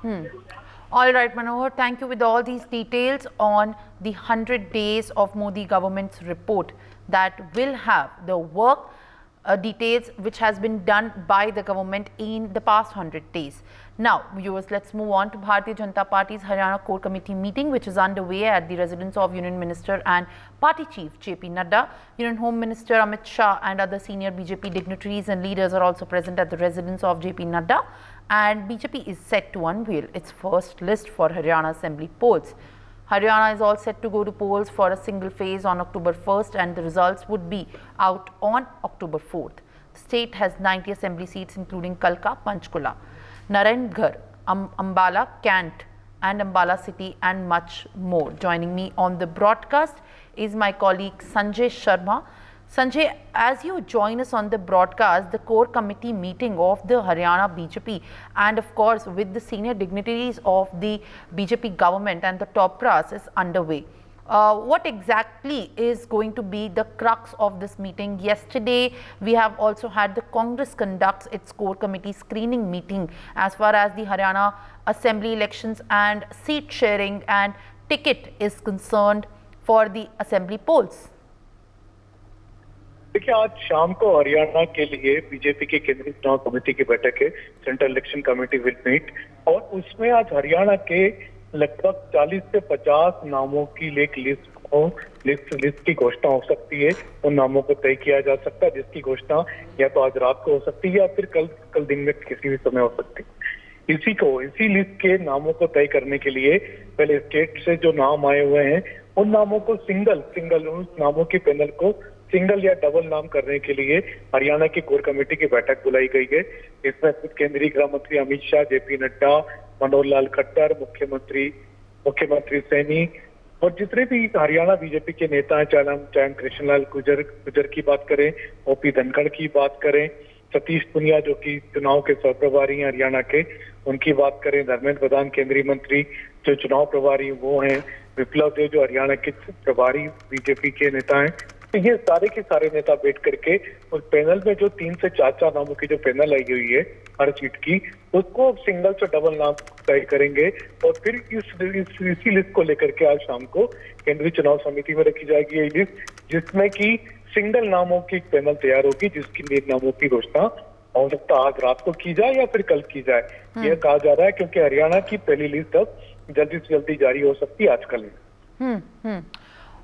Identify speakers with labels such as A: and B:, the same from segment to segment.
A: All right, Manohar, thank you with all these details on the 100 days of Modi government's report that will have the work details which has been done by the government in the past 100 days. Now, viewers, let's move on to Bharatiya Janata Party's Haryana Core Committee meeting, which is underway at the residence of Union Minister and Party Chief JP Nadda. Union Home Minister Amit Shah and other senior BJP dignitaries and leaders are also present at the residence of JP Nadda. And BJP is set to unveil its first list for Haryana Assembly polls. Haryana is all set to go to polls for a single phase on October 1st and the results would be out on October 4th. The state has 90 assembly seats including Kalka, Panchkula, Narayanagarh, Ambala, Cant and Ambala City and much more. Joining me on the broadcast is my colleague Sanjay Sharma. Sanjay, as you join us on the broadcast, the core committee meeting of the Haryana BJP and of course with the senior dignitaries of the BJP government and the top brass is underway. What exactly is going to be the crux of this meeting? Yesterday, we have also had the Congress conducts its core committee screening meeting as far as the Haryana Assembly elections and seat sharing and ticket is concerned for the Assembly polls.
B: देखिए, आज शाम को हरियाणा के लिए BJP के केंद्रीय चुनाव committee की बैठक है। Central election committee will meet और उसमें आज हरियाणा के लगभग 40 से 50 नामों की एक लिस्ट की घोषणा हो सकती है। उन नामों को तय किया जा सकता है, जिसकी घोषणा या तो आज रात को हो सकती है या फिर कल दिन में किसी भी समय हो सकती है। इसी लिस्ट के नामों को तय करने के लिए पहले स्टेट से जो नाम आए हुए हैं उन नामों को सिंगल उन नामों के पैनल को सिंगल या डबल नाम करने के लिए हरियाणा की कोर कमेटी की बैठक बुलाई गई है। इसमें केंद्रीय गृह मंत्री अमित शाह, जेपी नड्डा, मनोहर लाल खट्टर, मुख्यमंत्री सैनी और जितने भी हरियाणा बीजेपी के नेता हैं, चाहे कृष्णलाल गुर्जर की बात करें, ओपी धनखड़ की बात करें, सतीश पुनिया जो कि चुनाव के सह प्रभारी हैं हरियाणा के, उनकी बात करें, धर्मेंद्र प्रधान केंद्रीय मंत्री जो चुनाव प्रभारी वो हैं, विप्लव देव जो हरियाणा के प्रभारी बीजेपी के नेता हैं। तो ये सारे के सारे नेता बैठ करके उस पैनल में जो 3 से 4 नामों की जो पैनल आई हुई है हर सीट की, उसको सिंगल से डबल नाम तय करेंगे और फिर इसी लिस्ट को लेकर के आज शाम को केंद्रीय चुनाव समिति में रखी जाएगी ये लिस्ट, जिसमें कि सिंगल नामों की पैनल तैयार होगी, जिसकी नामों की घोषणा हो सकता आज रात को की जाए या फिर कल की जाए। यह कहा जा रहा है क्योंकि हरियाणा की पहली लिस्ट अब जल्दी से जल्दी जारी हो सकती है आज कल।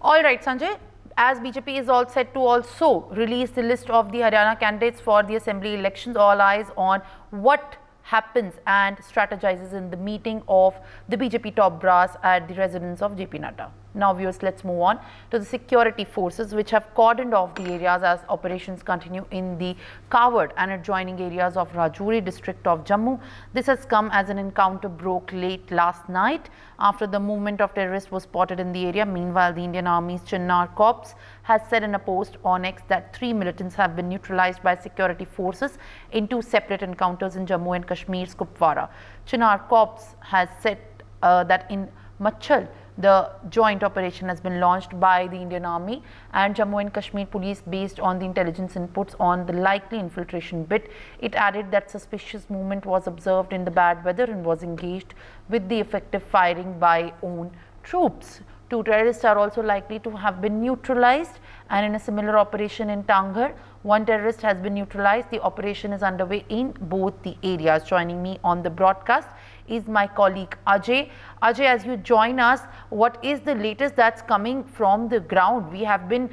A: All right, Sanjay. As BJP is all set to also release the list of the Haryana candidates for the assembly elections, all eyes on what happens and strategizes in the meeting of the BJP top brass at the residence of JP Nadda. Now viewers, let's move on to the security forces which have cordoned off the areas as operations continue in the covered and adjoining areas of Rajouri district of Jammu. This has come as an encounter broke late last night after the movement of terrorists was spotted in the area. Meanwhile, the Indian Army's Chinnar Corps has said in a post on X that 3 militants have been neutralized by security forces in 2 separate encounters in Jammu and Kashmir's Kupwara. Chinnar Corps has said that in Machal, the joint operation has been launched by the Indian Army and Jammu and Kashmir Police based on the intelligence inputs on the likely infiltration bit. It added that suspicious movement was observed in the bad weather and was engaged with the effective firing by own troops. 2 terrorists are also likely to have been neutralized, and in a similar operation in Tanghar, 1 terrorist has been neutralized. The operation is underway in both the areas. Joining me on the broadcast is my colleague Ajay. Ajay, as you join us, what is the latest that's coming from the ground? We have been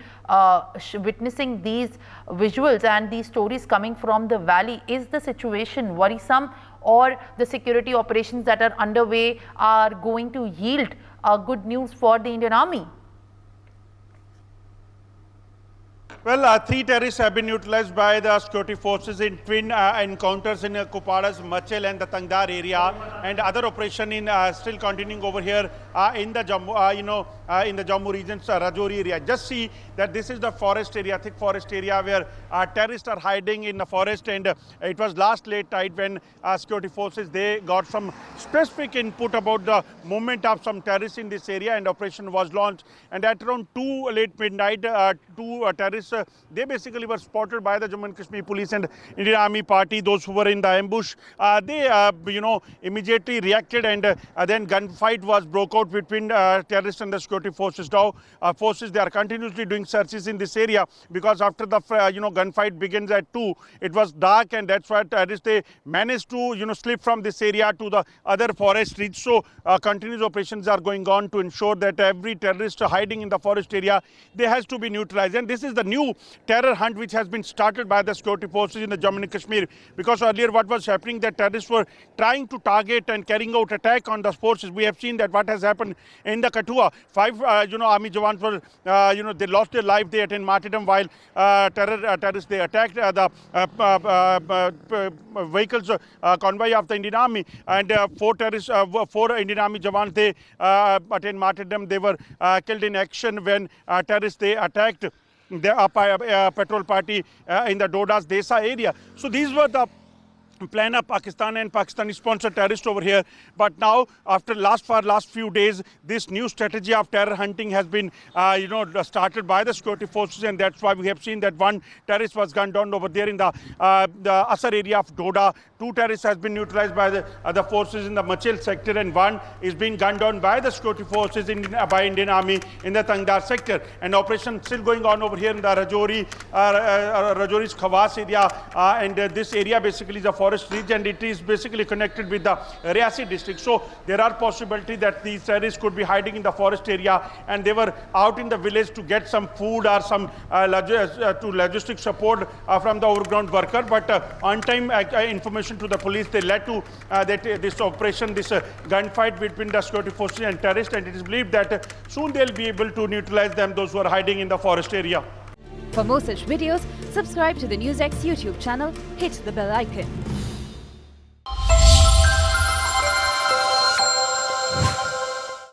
A: witnessing these visuals and these stories coming from the valley. Is the situation worrisome, or the security operations that are underway are going to yield good news for the Indian Army?
C: Well, 3 terrorists have been neutralized by the security forces in twin encounters in Kupwara's Machel and the Tangdar area, and other operation in still continuing over here in the Jammu, in the Jammu region's Rajouri area. Just see that this is the forest area, thick forest area where terrorists are hiding in the forest, and it was last late night when security forces, they got some specific input about the movement of some terrorists in this area, and operation was launched. And at around 2 late midnight, 2 terrorists terrorists, they basically were spotted by the Jammu and Kashmir police and Indian Army Party. Those who were in the ambush, they immediately reacted, and then gunfight was broke out between terrorists and the security forces. Now forces, they are continuously doing searches in this area, because after the gunfight begins at 2, it was dark, and that's why terrorists, they managed to slip from this area to the other forest reach. So continuous operations are going on to ensure that every terrorist hiding in the forest area, they has to be neutralized. And this is the new terror hunt which has been started by the security forces in the Jammu and Kashmir, because earlier what was happening, that terrorists were trying to target and carrying out attack on the forces. We have seen that what has happened in the Kathua. 5 army jawans were they lost their life there in martyrdom, while terrorists, they attacked the vehicles convoy of the Indian Army, and 4 Indian Army jawans, they attained martyrdom. They were killed in action when terrorists, they attacked the patrol party in the Doda's Desa area. So these were the plan of Pakistan and Pakistani sponsored terrorists over here. But now, after last few days, this new strategy of terror hunting has been started by the security forces, and that's why we have seen that 1 terrorist was gunned down over there in the Asar area of Doda. 2 terrorists has been neutralized by the other forces in the Machel sector, and 1 is being gunned down by the security forces by Indian Army in the Tangdar sector. And operation still going on over here in the Rajori's Khawas area, and this area basically is a forest region, and it is basically connected with the Riasi district. So there are possibility that these terrorists could be hiding in the forest area, and they were out in the village to get some food or some logistic support from the overground worker. But on time information to the police, they led to this operation, this gunfight between the security forces and terrorists, and it is believed that soon they'll be able to neutralize them, those who are hiding in the forest area.
D: For more such videos, subscribe to the NewsX YouTube channel, hit the bell icon.